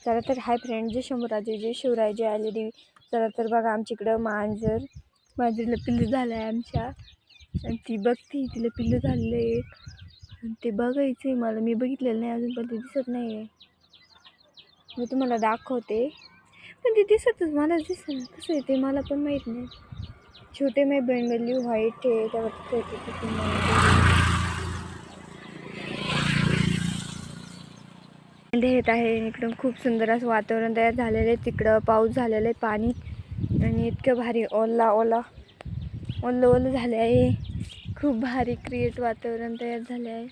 चला तर hi friend, जे शंभूराजे जे शिवराजे आले देवी. चला तर बघा आमच्या इकडं मांजरीला पिल्लू झालं आहे आमच्या. आणि ती बघते, तिला पिल्लू झालेलं एक. ते बघायचं आहे मला, मी बघितलेलं नाही अजून, पण ते दिसत नाही आहे. मी तुम्हाला दाखवते, पण ते दिसतच मला दिसत ना कसं आहे ते मला पण माहीत नाही. छोटे मे बेंगली व्हाईट आहे त्यावर येत आहे. इकडून खूप सुंदर असं वातावरण तयार झालेलं आहे. तिकडं पाऊस झालेलं आहे, पाणी आणि इतकं भारी ओलं झाले आहे. खूप भारी क्रिएट वातावरण तयार झाले आहे.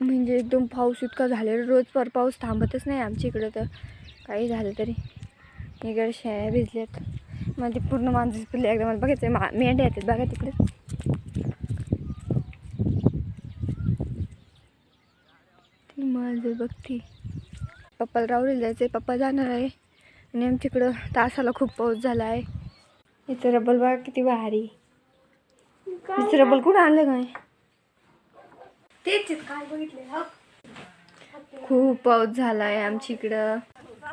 म्हणजे एकदम पाऊस इतका झालेला, रोज पर पाऊस थांबतच नाही आमच्या इकडं. तर काही झालं तरी इकडे शेळ्या भिजल्यात. मग ते पूर्ण माणसं पिल्ले एकदा मला बघायचं. मेंढ्या येतात बघा तिकडे. माझं बघते. पप्पाला राहुरीला जायचं आहे, पप्पा जाणार आहे. आणि आमच्याकडं तासाला खूप पाऊस झाला आहे. इथं रबल बघा किती भारी. इथं रबल कुठं आणलं काय? तेच काय बघितलं. खूप पाऊस झाला आहे आमच्या इकडं.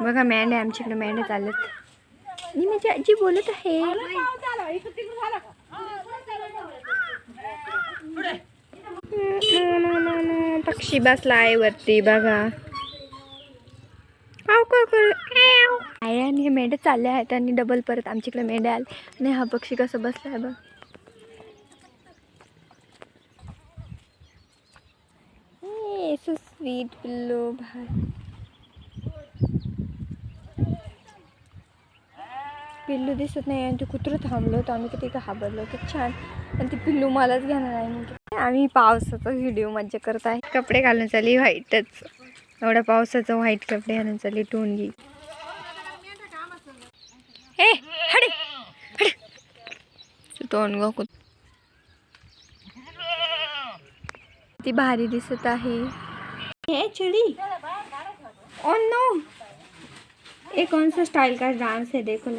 बघा मेंढ्या, आमच्या इकडं मेंढ्या चालत. मी माझी आजी बोलत आहे. पक्षी बसलाय वरती बघा. आणि हे मेंढ्या चालले आहेत आणि डबल परत आमच्याकडे मेंढ्या आले. आणि हा पक्षी कसा बसलाय बघ. सो स्वीट पिल्लू भाई. पिल्लू दिसत नाही आणि ते कुत्रं थांबलं होतं. आम्ही किती घाबरलो होतं. छान. आणि ते पिल्लू मलाच घेणार आहे. आम्ही पावसाचा व्हिडिओ मज्जा करत आहे. कपडे घालून चालली व्हाईटच. एवढ्या पावसाचं व्हाईट कपडे घालून चालली टोनगी. तोंड ती भारी दिसत आहे. हे चिड़ी. ओ नो, ये कौन सा स्टाइल का डांस है देखो.